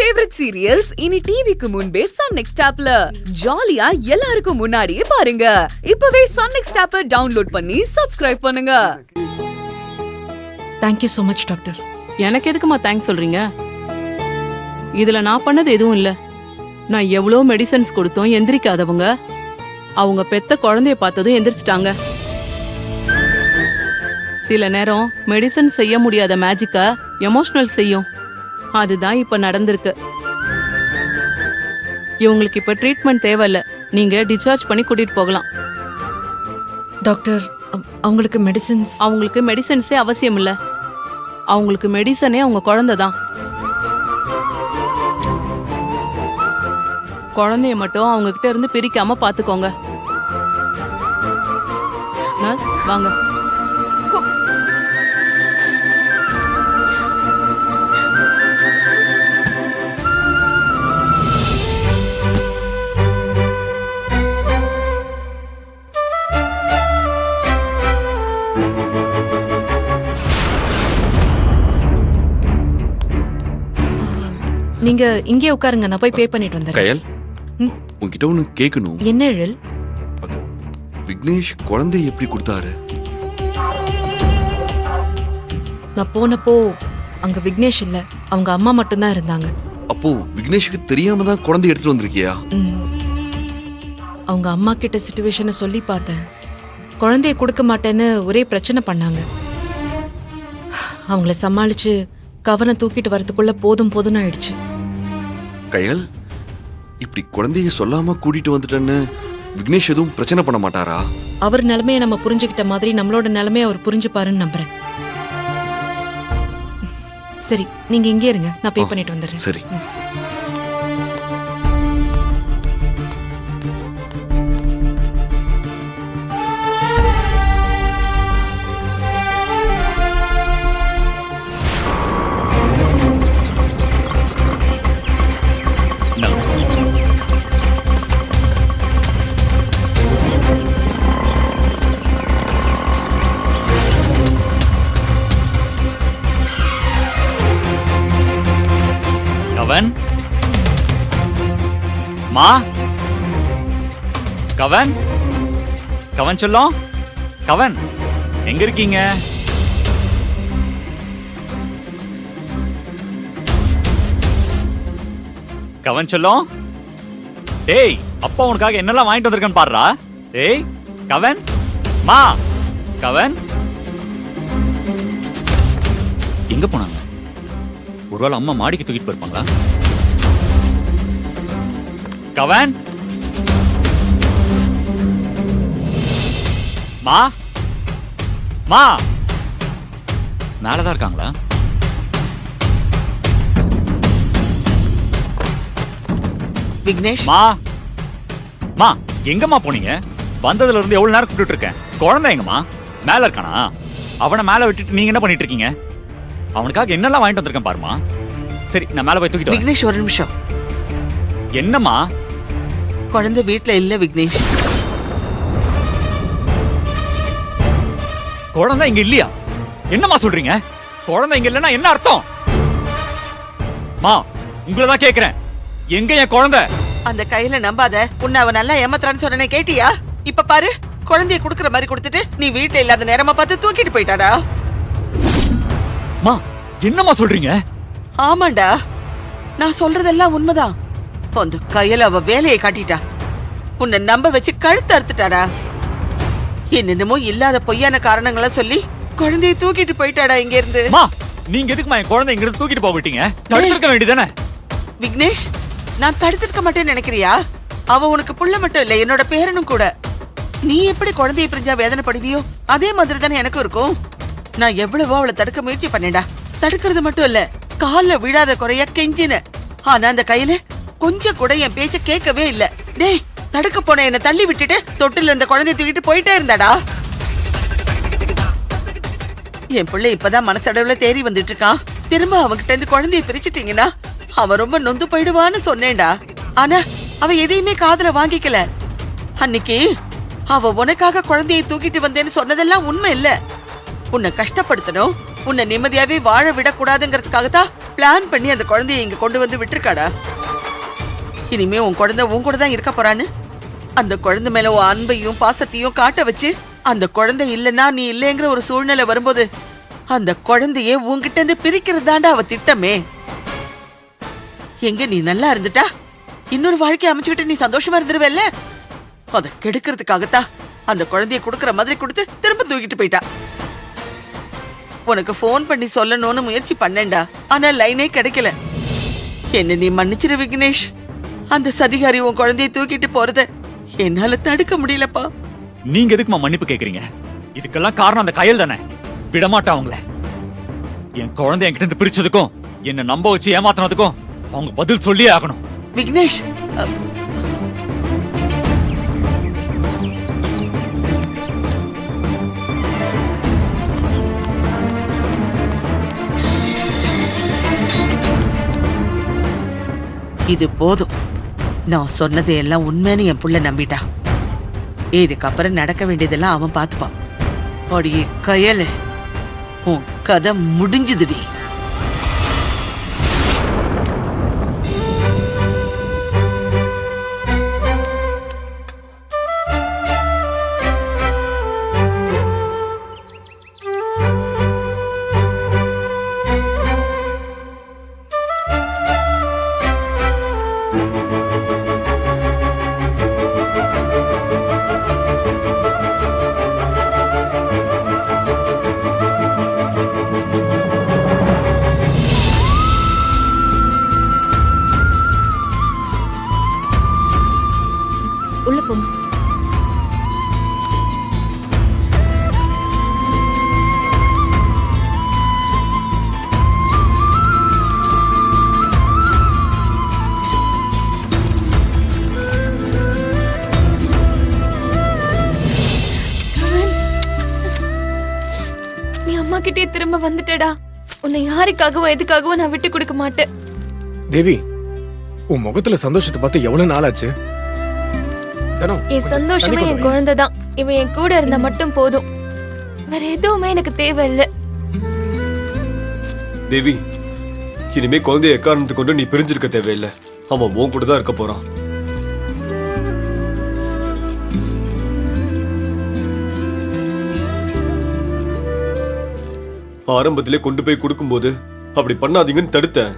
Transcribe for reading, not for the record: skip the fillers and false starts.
Favourite serials இனி டிவிக்கு முன்பே சன் நெக்ஸ்ட் ஆப்ல ஜாலியா எல்லாருக்கும் முன்னாடியே பாருங்க. இப்பவே சன் நெக்ஸ்ட் ஆப்பை டவுன்லோட் பண்ணி சப்ஸ்கிரைப் பண்ணுங்க. Thank you so much doctor. எனக்கு எதுக்குமா தேங்க்ஸ் சொல்றீங்க? இதுல நான் பண்ணது எதுவும் இல்ல. நான் எவ்வளோ மெடிசன்ஸ் கொடுத்தோம் எந்திரிக்காதவங்க அவங்க பெத்த குழந்தைய பார்த்ததும் எந்திரிச்சிட்டாங்க. சில நேரம் மெடிசன் செய்ய முடியாத மேஜிக்க எமோஷனல் செய்யும். அதுதான் இப்ப நடந்திருக்கு. இவங்களுக்கு இப்ப ட்ரீட்மெண்ட் தேவையில்ல. நீங்க டிஸ்சார்ஜ் பண்ணி கூட்டிட்டு போகலாம். டாக்டர் அவங்களுக்கு மெடிசன்ஸே அவசியம் இல்ல. அவங்களுக்கு மெடிசனே அவங்க குழந்தை தான். குழந்தைய மட்டும் அவங்க கிட்ட இருந்து பிரிக்காம பாத்துக்கோங்க. நர்ஸ் வாங்க. நீங்க இங்கே உட்காருங்க, நான் போய் பே பண்ணிட்டு வந்தேன். கயல், உன்கிட்ட ஒண்ணு கேட்கணும். என்ன எழில்? விக்னேஷ் குழந்தை எப்படி கொடுத்தாரு? நான் போனப்போ அங்க விக்னேஷ் இல்ல, அவங்க அம்மா மட்டும்தான் இருந்தாங்க. அப்போ விக்னேஷுக்கு தெரியாம தான் குழந்தை எடுத்துட்டு வந்திருக்கியா? அவங்க அம்மா கிட்ட சிச்சுவேஷனை சொல்லி பார்த்தேன். குழந்தைய கொடுக்க மாட்டேன்னு ஒரே பிரச்சனை பண்ணாங்க. அவங்கள சமாளிச்சு கவனம் தூக்கிட்டு வரதுக்குள்ள போதும் போதும்னு ஆயிடுச்சு. கயல், இப்படி குழந்தைய சொல்லாம கூட்டிட்டு வந்துட்டேன்னு விக்னேஷ் எதுவும் பிரச்சனை பண்ண மாட்டாரா? அவர் நிலைமையை நம்ம புரிஞ்சுக்கிட்ட மாதிரி நம்மளோட நிலைமையை அவர் புரிஞ்சுப்பாருன்னு நம்புறேன். சரி, நீங்க இங்கே இருங்க, நான் பே பண்ணிட்டு வந்துடுறேன். சரி. கவன், மா, கவன், கவன் சொல்லும், கவன் எங்க இருக்கீங்க? கவன் சொல்லும், டேய் அப்பா உனக்காக என்னெல்லாம் வாங்கிட்டு வந்திருக்கேன்னு பாடுறா. டேய் கவன், மா, கவன் எங்க போனாங்க? ஒருவேளை அம்மா மாடிக்கு தூக்கிட்டு போயிருப்பாங்களா? கவன், மா, மா மேலதான் இருக்காங்களா? விக்னேஷ், மா, மா எங்கம்மா போனீங்க? வந்ததுல இருந்து எவ்வளவு நேரம் கூப்பிட்டு இருக்கேன். குழந்தை எங்கம்மா? மேல இருக்கானா? அவனை மேல விட்டுட்டு நீங்க என்ன பண்ணிட்டு இருக்கீங்க? அவனுக்காக என்னெல்லாம் வாங்கிட்டு வந்திருக்கேன் பாருமா. சரி, நான் மேல போய் தூக்கிட்டு வரேன். விக்னேஷ் ஒரு நிமிஷம். என்னம்மா? குழந்தை வீட்ல இல்ல விக்னேஷ். குழந்தை இங்க இல்லையா? என்னம்மா சொல்றீங்க? குழந்தை இங்க இல்லைன்னா என்ன அர்த்தம்? மா, உங்களை தான் கேக்குறேன், எங்க என் குழந்தை? அந்த கையில நம்பாத. உன்னை அவன் நல்லா ஏமாத்துறான்னு சொன்னே கேட்டியா? இப்ப பாரு, குழந்தைய குடுக்கற மாதிரி கொடுத்துட்டு நீ வீட்ல இல்லாத நேரமா பார்த்து தூக்கிட்டு போயிட்டாடா. மா, என்னம்மா சொல்றீங்க? ஆமாண்டா, நான் சொல்றதெல்லாம் உண்மைதான். அந்த கையில அவ வேலையை காட்டிட்டா. உன்னை நம்ப வச்சு கழுத்து அறுத்துட்டாடா. என்னென்னமோ இல்லாத பொய்யான காரணங்கள சொல்லி குழந்தைய தூக்கிட்டு போயிட்டாடா இங்க இருந்து. மா, நீங்க எதுக்குமா என் குழந்தை இங்க இருந்து தூக்கிட்டு போக விட்டீங்க? தடுத்திருக்க வேண்டியதானே? விக்னேஷ், நான் தடுத்திருக்க மாட்டேன்னு நினைக்கிறியா? அவ உனக்கு புள்ள மட்டும் இல்ல, என்னோட பேரனும் கூட. நீ எப்படி குழந்தைய பிரிஞ்சா வேதனைப்படுவியோ அதே மாதிரி தானே எனக்கும் இருக்கும். நான் எவ்வளவோ அவளை தடுக்க முயற்சி பண்ணேடா. தடுக்கிறது மட்டும் இல்ல, கால்ல விழாத குறைய கெஞ்சின. ஆனா அந்த கையில கொஞ்சம் கூட என் பேச்ச கேட்கவே இல்ல. டேய், தடுக்க போன என்ன தள்ளி விட்டுட்டு தொட்டில இருந்த குழந்தைய தூக்கிட்டு போயிட்டே இருந்தாடா. என் பிள்ளை இப்பதான் மனசடவுல தேறி வந்துட்டு இருக்கான். திரும்ப அவகிட்ட இருந்து குழந்தைய பிரிச்சுட்டீங்கன்னா அவன் ரொம்ப நொந்து போயிடுவான்னு சொன்னேன்டா. ஆனா அவ எதையுமே காதுல வாங்கிக்கல. அன்னைக்கு அவ உனக்காக குழந்தையை தூக்கிட்டு வந்தேன்னு சொன்னதெல்லாம் உண்மை இல்ல. உன்னை கஷ்டப்படுத்தணும், உன்னை நிம்மதியாவே வாழ விடக்கூடாதுங்கிறதுக்காக தான் பிளான் பண்ணி அந்த குழந்தைய இங்க கொண்டு வந்து விட்டுருக்காடா? இனிமே உன் குழந்தை உன் கூட தான் இருக்க போறான்னு அந்த குழந்தை மேல உன் அன்பையும் பாசத்தையும் காட்ட வச்சு, அந்த குழந்தை இல்லைன்னா நீ இல்லைங்கிற ஒரு சூழ்நிலை வரும்போது அந்த குழந்தைய உன்கிட்ட இருந்து பிரிக்கிறது தாண்டா அவ திட்டமே. எங்க நீ நல்லா இருந்துட்டா இன்னொரு வாழ்க்கைய அமைச்சுக்கிட்டு நீ சந்தோஷமா இருந்துருவல்ல? அதை கெடுக்கிறதுக்காகத்தான் அந்த குழந்தைய குடுக்கற மாதிரி கொடுத்து திரும்ப தூக்கிட்டு போயிட்டா. உனக்கு போன் பண்ணி சொல்லணும்னு முயற்சி பண்ணேன்டா, ஆனா லைனே கிடைக்கல. என்ன நீ மன்னிச்சிரு விக்னேஷ். அந்த சதிகாரி உன் குழந்தைய தூக்கிட்டு போறத என்னால தடுக்க முடியலப்பா. நீங்க எதுக்குமா மன்னிப்பு கேக்குறீங்க? இதுக்கெல்லாம் காரணம் அந்த கயல் தானே. விடமாட்டா அவங்கள. என் குழந்தை என்கிட்ட இருந்து பிரிச்சதுக்கும் என்ன நம்ப வச்சு ஏமாத்தினதுக்கும் அவங்க பதில் சொல்லியே ஆகணும். விக்னேஷ், இது போதும். நான் சொன்னதை எல்லாம் உண்மைன்னு என் புள்ள நம்பிட்டா. இதுக்கப்புறம் நடக்க வேண்டியதெல்லாம் அவன் பார்த்துப்பான். அடியே கயலு, உன் கதை முடிஞ்சுதுடி. உள்ள போங்க. நீ அம்மா கிட்டே திரும்ப வந்துட்டடா. உன்னை யாருக்காகவும் எதுக்காகவும் நான் விட்டு கொடுக்க மாட்டேன். தேவி, உன் முகத்துல சந்தோஷத்தை பார்த்து எவ்வளவு நாள் ஆச்சு? என் சந்தோஷமே என் குழந்தை தான். இவன் என் கூட இருந்தா மட்டும் போதும். வேற எதுவுமே எனக்கு தேவையில்லை. தேவி, இனிமே குழந்தைய எக்காரணத்தை கொண்டு நீ பிரிஞ்சிருக்க தேவையில்லை. அவன் உன் கூட தான் இருக்க போறான். ஆரம்பத்திலே கொண்டு போய் கொடுக்கும்போது அப்படி பண்ணாதீங்கன்னு தடுத்தேன்.